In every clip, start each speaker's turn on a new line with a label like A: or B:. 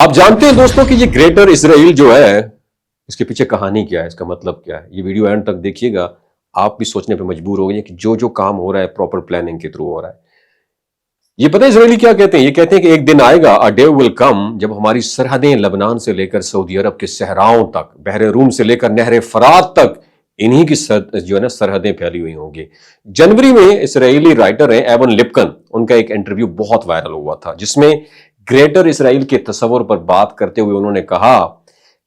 A: آپ جانتے ہیں دوستوں کہ یہ گریٹر اسرائیل جو ہے اس کے پیچھے کہانی کیا ہے، اس کا مطلب کیا ہے؟ یہ ویڈیو اینڈ تک دیکھیے گا، آپ بھی سوچنے پہ مجبور ہو گئے کہ جو کام ہو رہا ہے پراپر پلاننگ کے تھرو ہو رہا ہے۔ یہ پتہ ہے اسرائیلی کیا کہتے ہیں؟ یہ کہتے ہیں کہ ایک دن آئے گا، a day will come، جب ہماری سرحدیں لبنان سے لے کر سعودی عرب کے صحراؤں تک، بحر روم سے لے کر نہر فرات تک انہی کی جو ہے نا سرحدیں پھیلی ہوئی ہوں گی۔ جنوری میں اسرائیلی رائٹر ہیں ایون لپکن، ان کا ایک انٹرویو بہت وائرل ہوا تھا جس میں گریٹر اسرائیل کے تصور پر بات کرتے ہوئے انہوں نے کہا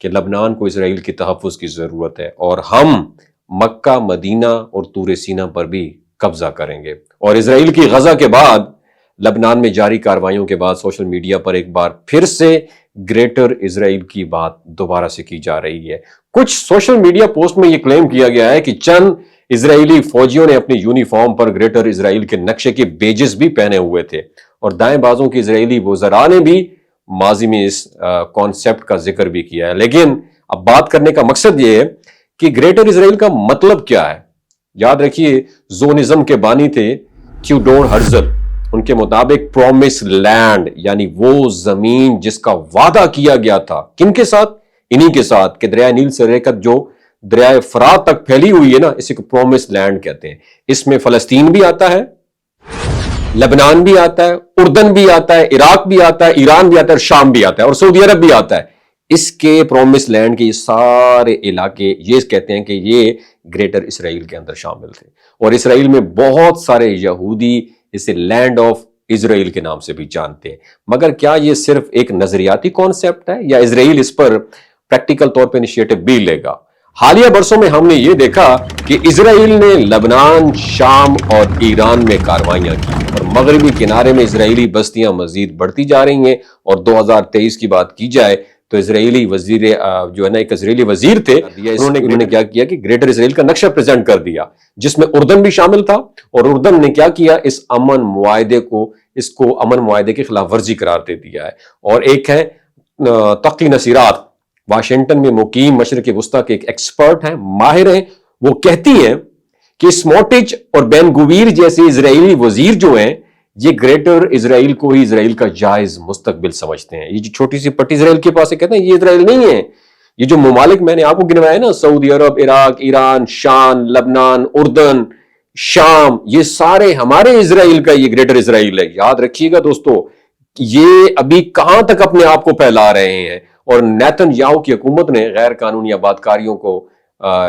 A: کہ لبنان کو اسرائیل کی تحفظ کی ضرورت ہے اور ہم مکہ، مدینہ اور طور سینا پر بھی قبضہ کریں گے۔ اور اسرائیل کی غزہ کے بعد لبنان میں جاری کارروائیوں کے بعد سوشل میڈیا پر ایک بار پھر سے گریٹر اسرائیل کی بات دوبارہ سے کی جا رہی ہے۔ کچھ سوشل میڈیا پوسٹ میں یہ کلیم کیا گیا ہے کہ چند اسرائیلی فوجیوں نے اپنی یونیفارم پر گریٹر اسرائیل کے نقشے کے بیجز بھی پہنے ہوئے تھے، اور دائیں بازوں کے اسرائیلی وزراء نے بھی ماضی میں اس کانسیپٹ کا ذکر بھی کیا ہے۔ لیکن اب بات کرنے کا مقصد یہ ہے کہ گریٹر اسرائیل کا مطلب کیا ہے۔ یاد رکھیے زونزم کے بانی تھے تھیوڈور ہرزل، ان کے مطابق پرومس لینڈ یعنی وہ زمین جس کا وعدہ کیا گیا تھا، کن کے ساتھ؟ انہی کے ساتھ، کہ دریائے نیل سے لے کر جو دریائے فرات تک پھیلی ہوئی ہے نا، اسی کو پرومس لینڈ کہتے ہیں۔ اس میں فلسطین بھی آتا ہے، لبنان بھی آتا ہے، اردن بھی آتا ہے، عراق بھی آتا ہے، ایران بھی آتا ہے، اور شام بھی آتا ہے، اور سعودی عرب بھی آتا ہے۔ اس کے پرومس لینڈ کے یہ سارے علاقے یہ کہتے ہیں کہ یہ گریٹر اسرائیل کے اندر شامل تھے، اور اسرائیل میں بہت سارے یہودی اسے لینڈ آف اسرائیل کے نام سے بھی جانتے ہیں۔ مگر کیا یہ صرف ایک نظریاتی کانسیپٹ ہے یا اسرائیل اس پر پریکٹیکل طور پہ انیشیٹو بھی لے گا؟ حالیہ برسوں میں ہم نے یہ دیکھا کہ اسرائیل نے لبنان، شام اور ایران میں کارروائیاں کی، اور مغربی کنارے میں اسرائیلی بستیاں مزید بڑھتی جا رہی ہیں۔ اور 2023 کی بات کی جائے تو اسرائیلی وزیر جو ہے نا، ایک اسرائیلی وزیر تھے، انہوں نے کیا کیا کہ گریٹر اسرائیل کا نقشہ پریزنٹ کر دیا، جس میں اردن بھی شامل تھا، اور اردن نے کیا کیا، اس کو امن معاہدے کی خلاف ورزی قرار دے دیا ہے۔ اور ایک ہے تقی نصیرات، واشنگٹن میں مقیم مشرق وسطیٰ کے ایک ایکسپرٹ ہیں، ماہر ہیں، وہ کہتی ہیں کہ سموٹرچ اور بین گویر جیسے اسرائیلی وزیر جو ہیں، یہ گریٹر اسرائیل کو ہی اسرائیل کا جائز مستقبل سمجھتے ہیں۔ یہ جو چھوٹی سی پٹی اسرائیل کے پاس ہے، کہتے ہیں یہ اسرائیل نہیں ہے۔ یہ جو ممالک میں نے آپ کو گنوایا نا، سعودی عرب، عراق، ایران، شام، لبنان، اردن، شام، یہ سارے ہمارے اسرائیل کا یہ گریٹر اسرائیل ہے۔ یاد رکھیے گا دوستو، یہ ابھی کہاں تک اپنے آپ کو پھیلا رہے ہیں، اور نیتن یاہو کی حکومت نے غیر قانونی آبادکاریوں کو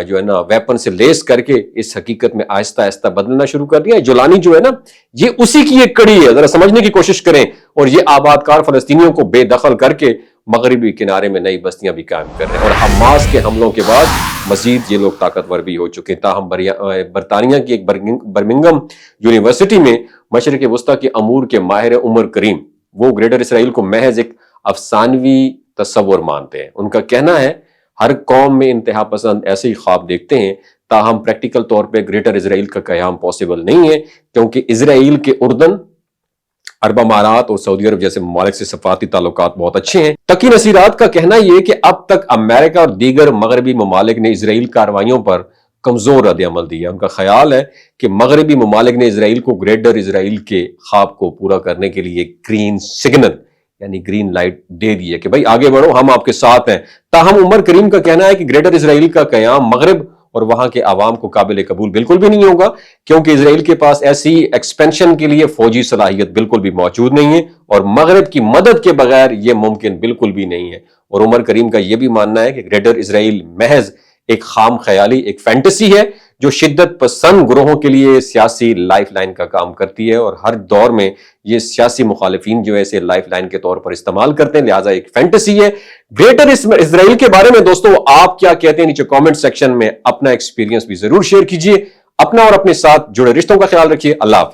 A: جو ہے نا ویپن سے لیس کر کے اس حقیقت میں آہستہ آہستہ بدلنا شروع کر دیا ہے۔ جولانی جو ہے نا، یہ اسی کی ایک کڑی ہے، ذرا سمجھنے کی کوشش کریں۔ اور یہ آبادکار فلسطینیوں کو بے دخل کر کے مغربی کنارے میں نئی بستیاں بھی قائم کر رہے ہیں، اور حماس کے حملوں کے بعد مزید یہ لوگ طاقتور بھی ہو چکے ہیں۔ تاہم برطانیہ کی ایک برمنگم یونیورسٹی میں مشرق وسطیٰ کے امور کے ماہر عمر کریم، وہ گریٹر اسرائیل کو محض ایک افسانوی تصور مانتے ہیں۔ ان کا کہنا ہے ہر قوم میں انتہا پسند ایسے ہی خواب دیکھتے ہیں، تاہم پریکٹیکل طور پہ گریٹر اسرائیل کا قیام پاسبل نہیں ہے، کیونکہ اسرائیل کے اردن، عرب امارات اور سعودی عرب جیسے ممالک سے سفارتی تعلقات بہت اچھے ہیں۔ تقی نصیرات کا کہنا یہ کہ اب تک امریکہ اور دیگر مغربی ممالک نے اسرائیل کارروائیوں پر کمزور رد عمل دیا۔ ان کا خیال ہے کہ مغربی ممالک نے اسرائیل کو گریٹر اسرائیل کے خواب کو پورا کرنے کے لیے گرین سگنل یعنی گرین لائٹ دے دی ہے کہ بھائی آگے بڑھو، ہم آپ کے ساتھ ہیں۔ تاہم عمر کریم کا کہنا ہے کہ گریٹر اسرائیل کا قیام مغرب اور وہاں کے عوام کو قابل قبول بالکل بھی نہیں ہوگا، کیونکہ اسرائیل کے پاس ایسی ایکسپینشن کے لیے فوجی صلاحیت بالکل بھی موجود نہیں ہے، اور مغرب کی مدد کے بغیر یہ ممکن بالکل بھی نہیں ہے۔ اور عمر کریم کا یہ بھی ماننا ہے کہ گریٹر اسرائیل محض ایک خام خیالی، ایک فینٹیسی ہے جو شدت پسند گروہوں کے لیے سیاسی لائف لائن کا کام کرتی ہے، اور ہر دور میں یہ سیاسی مخالفین جو ہے اسے لائف لائن کے طور پر استعمال کرتے ہیں، لہٰذا ایک فینٹیسی ہے۔ گریٹر اسرائیل کے بارے میں دوستو آپ کیا کہتے ہیں؟ نیچے کامنٹ سیکشن میں اپنا ایکسپیرینس بھی ضرور شیئر کیجئے۔ اپنا اور اپنے ساتھ جڑے رشتوں کا خیال رکھیے۔ اللہ حافظ۔